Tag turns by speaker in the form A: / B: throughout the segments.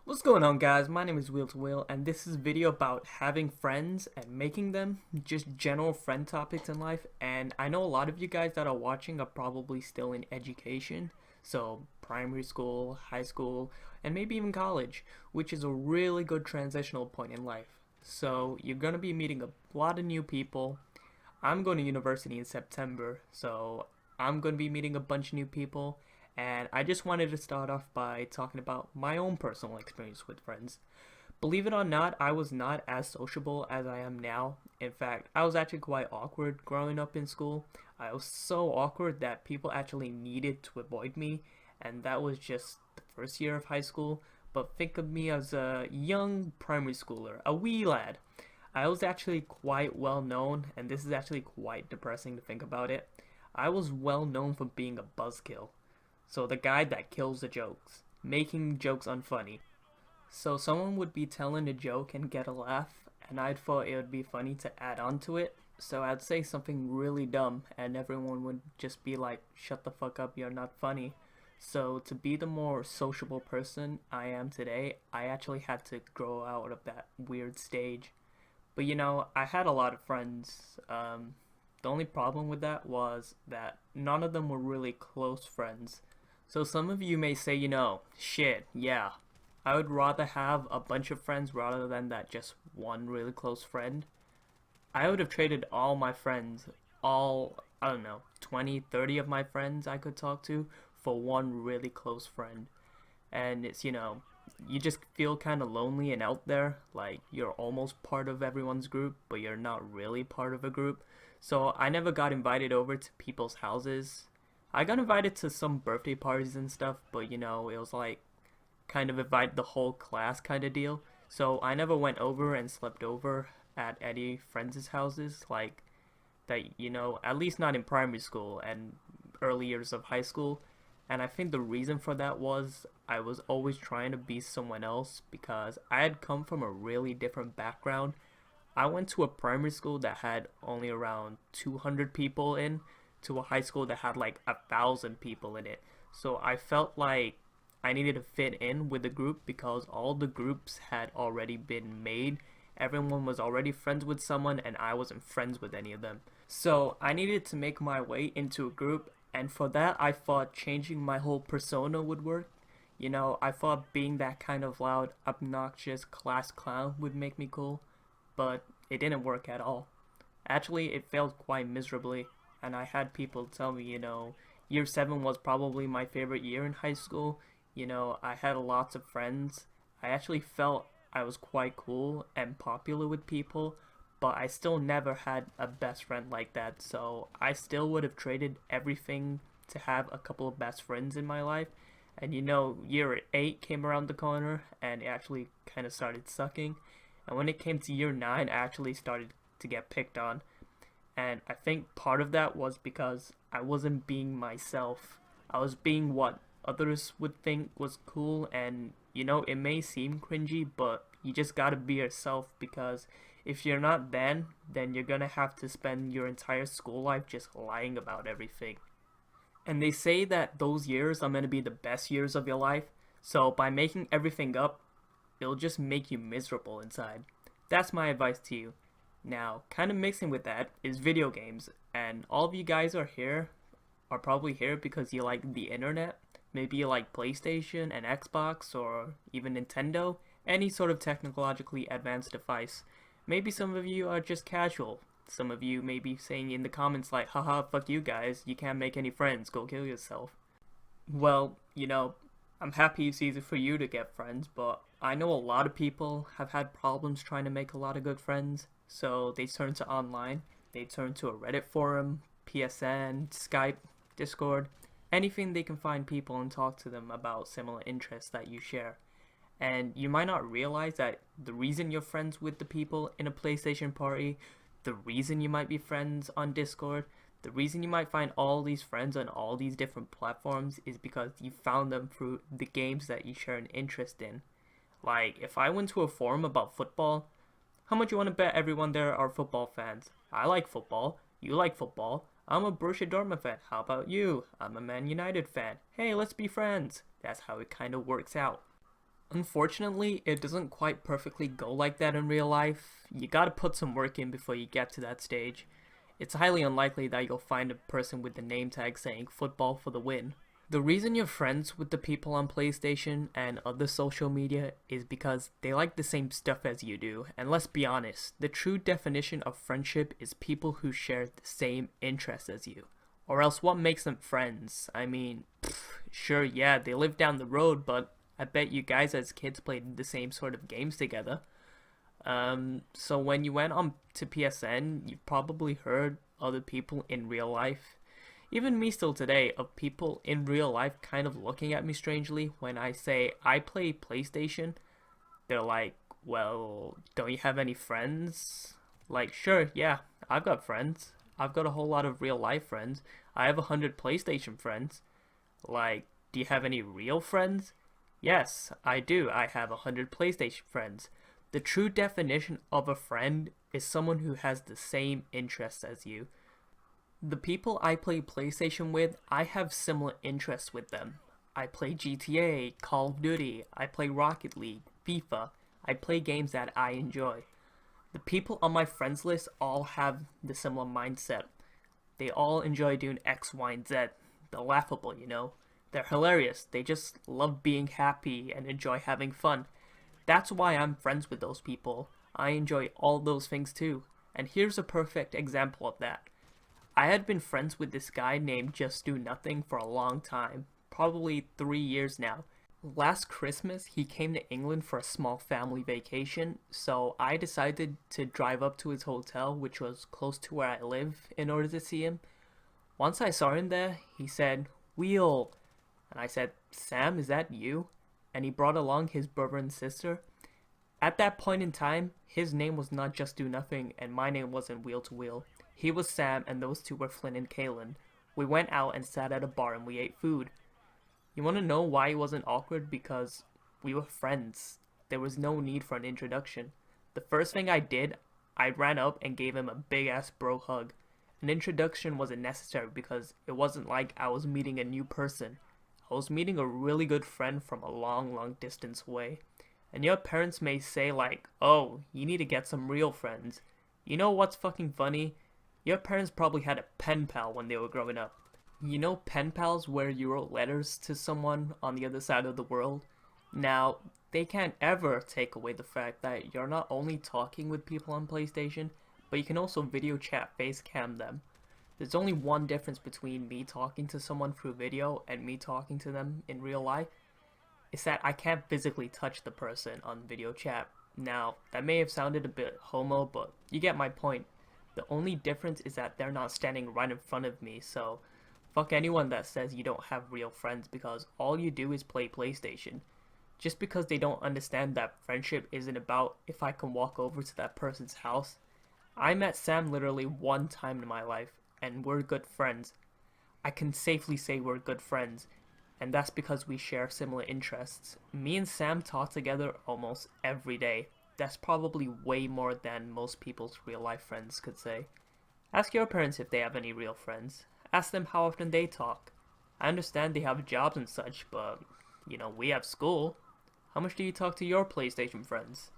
A: What's going on, guys? My name is Wheel to Wheel, and this is a video about having friends and making them, just general friend topics in life. And I know a lot of you guys that are watching are probably still in education, so primary school, high school, and maybe even college, which is a really good transitional point in life. So you're gonna be meeting a lot of new people. I'm going to university in September, so I'm going to be meeting a bunch of new people. And I just wanted to start off by talking about my own personal experience with friends. Believe it or not, I was not as sociable as I am now. In fact, I was actually quite awkward growing up in school. I was so awkward that people actually needed to avoid me, and that was just the first year of high school. But think of me as a young primary schooler, a wee lad. I was actually quite well known, and this is actually quite depressing to think about it. I was well known for being a buzzkill. So the guy that kills the jokes, making jokes unfunny. So someone would be telling a joke and get a laugh, and I'd thought it would be funny to add on to it. So I'd say something really dumb, and everyone would just be like, "Shut the fuck up, you're not funny." So to be the more sociable person I am today, I actually had to grow out of that weird stage. But I had a lot of friends. The only problem with that was that none of them were really close friends. So some of you may say, shit, yeah, I would rather have a bunch of friends rather than that just one really close friend. I would have traded all my friends, I don't know, 20, 30 of my friends I could talk to for one really close friend. And it's, you just feel kind of lonely and out there, like you're almost part of everyone's group, but you're not really part of a group. So I never got invited over to people's houses. I got invited to some birthday parties and stuff, but it was like kind of invite the whole class kind of deal. So I never went over and slept over at any friends' houses like that, at least not in primary school and early years of high school. And I think the reason for that was I was always trying to be someone else because I had come from a really different background. I went to a primary school that had only around 200 people in to a high school that had like 1,000 people in it. So I felt like I needed to fit in with the group because all the groups had already been made. Everyone was already friends with someone and I wasn't friends with any of them. So I needed to make my way into a group, and for that I thought changing my whole persona would work. I thought being that kind of loud, obnoxious class clown would make me cool, but it didn't work at all. Actually, it failed quite miserably, and I had people tell me, year 7 was probably my favorite year in high school. I had lots of friends. I actually felt I was quite cool and popular with people, but I still never had a best friend like that, so I still would have traded everything to have a couple of best friends in my life. And year 8 came around the corner and it actually kind of started sucking. And when it came to year 9, I actually started to get picked on. And I think part of that was because I wasn't being myself. I was being what others would think was cool, and it may seem cringy, but you just gotta be yourself because if you're not then you're gonna have to spend your entire school life just lying about everything. And they say that those years are meant to be the best years of your life, so by making everything up, it'll just make you miserable inside. That's my advice to you. Now, kind of mixing with that is video games, and all of you guys are probably here because you like the internet. Maybe you like PlayStation and Xbox or even Nintendo, any sort of technologically advanced device. Maybe some of you are just casual. Some of you may be saying in the comments like, haha, fuck you guys, you can't make any friends, go kill yourself. Well, I'm happy it's easy for you to get friends, but I know a lot of people have had problems trying to make a lot of good friends, so they turn to online. They turn to a Reddit forum, PSN, Skype, Discord, anything they can find people and talk to them about similar interests that you share. And you might not realize that the reason you're friends with the people in a PlayStation party, the reason you might be friends on Discord, the reason you might find all these friends on all these different platforms is because you found them through the games that you share an interest in. Like, if I went to a forum about football, how much you want to bet everyone there are football fans? I like football. You like football. I'm a Borussia Dortmund fan. How about you? I'm a Man United fan. Hey, let's be friends. That's how it kind of works out. Unfortunately, it doesn't quite perfectly go like that in real life. You gotta put some work in before you get to that stage. It's highly unlikely that you'll find a person with the name tag saying football for the win. The reason you're friends with the people on PlayStation and other social media is because they like the same stuff as you do, and let's be honest, the true definition of friendship is people who share the same interests as you. Or else what makes them friends? I mean, sure, yeah, they live down the road, but I bet you guys as kids played the same sort of games together. So when you went on to PSN, you probably heard other people in real life, even me still today, of people in real life kind of looking at me strangely when I say I play PlayStation. They're like, well, don't you have any friends? Like, sure, yeah, I've got friends. I've got a whole lot of real life friends. I have 100 PlayStation friends. Like, do you have any real friends? Yes, I do. I have 100 PlayStation friends. The true definition of a friend is someone who has the same interests as you. The people I play PlayStation with, I have similar interests with them. I play GTA, Call of Duty, I play Rocket League, FIFA. I play games that I enjoy. The people on my friends list all have the similar mindset. They all enjoy doing X, Y, and Z. They're laughable, you know. They're hilarious. They just love being happy and enjoy having fun. That's why I'm friends with those people. I enjoy all those things too. And here's a perfect example of that. I had been friends with this guy named Just Do Nothing for a long time, probably 3 years now. Last Christmas, he came to England for a small family vacation, so I decided to drive up to his hotel, which was close to where I live, in order to see him. Once I saw him there, he said, "Wheel," and I said, "Sam, is that you?" And he brought along his brother and sister. At that point in time, his name was not Just Do Nothing, and my name wasn't Wheel to Wheel. He was Sam, and those two were Flynn and Kaylin. We went out and sat at a bar and we ate food. You want to know why it wasn't awkward? Because we were friends. There was no need for an introduction. The first thing I did, I ran up and gave him a big ass bro hug. An introduction wasn't necessary because it wasn't like I was meeting a new person. I was meeting a really good friend from a long distance away. And your parents may say like, oh, you need to get some real friends. You know what's fucking funny? Your parents probably had a pen pal when they were growing up. You know pen pals where you wrote letters to someone on the other side of the world? Now, they can't ever take away the fact that you're not only talking with people on PlayStation, but you can also video chat face cam them. There's only one difference between me talking to someone through video and me talking to them in real life. It's that I can't physically touch the person on video chat. Now, that may have sounded a bit homo, but you get my point. The only difference is that they're not standing right in front of me, so fuck anyone that says you don't have real friends because all you do is play PlayStation. Just because they don't understand that friendship isn't about if I can walk over to that person's house. I met Sam literally one time in my life, and we're good friends. I can safely say we're good friends, and that's because we share similar interests. Me and Sam talk together almost every day. That's probably way more than most people's real life friends could say. Ask your parents if they have any real friends. Ask them how often they talk. I understand they have jobs and such, but, you know, we have school. How much do you talk to your PlayStation friends?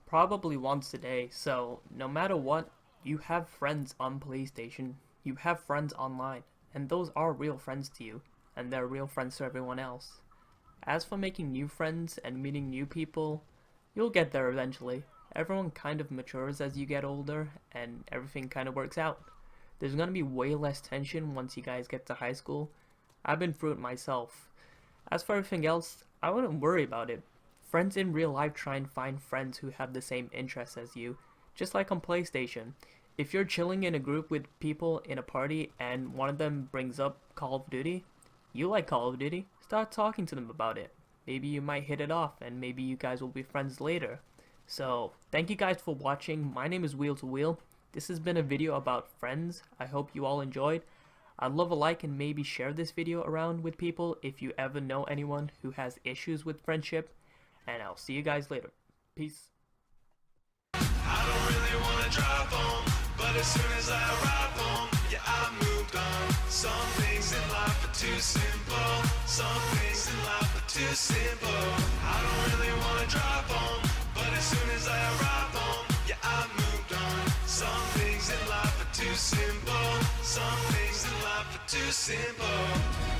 A: Probably once a day, so no matter what, you have friends on PlayStation. You have friends online, and those are real friends to you, and they're real friends to everyone else. As for making new friends and meeting new people, you'll get there eventually. Everyone kind of matures as you get older, and everything kind of works out. There's gonna be way less tension once you guys get to high school. I've been through it myself. As for everything else, I wouldn't worry about it. Friends in real life try and find friends who have the same interests as you, just like on PlayStation. If you're chilling in a group with people in a party and one of them brings up Call of Duty, you like Call of Duty, start talking to them about it. Maybe you might hit it off and maybe you guys will be friends later. So, thank you guys for watching. My name is Wheel to Wheel. This has been a video about friends. I hope you all enjoyed. I'd love a like and maybe share this video around with people if you ever know anyone who has issues with friendship. And I'll see you guys later. Peace.
B: I don't really wanna drive home, but as soon as I arrive home, yeah, I moved on. Some things in life are too simple, some things in life are too simple. I don't really wanna drive home, but as soon as I arrive home, yeah, I moved on. Some things in life are too simple. Some things in life are too simple.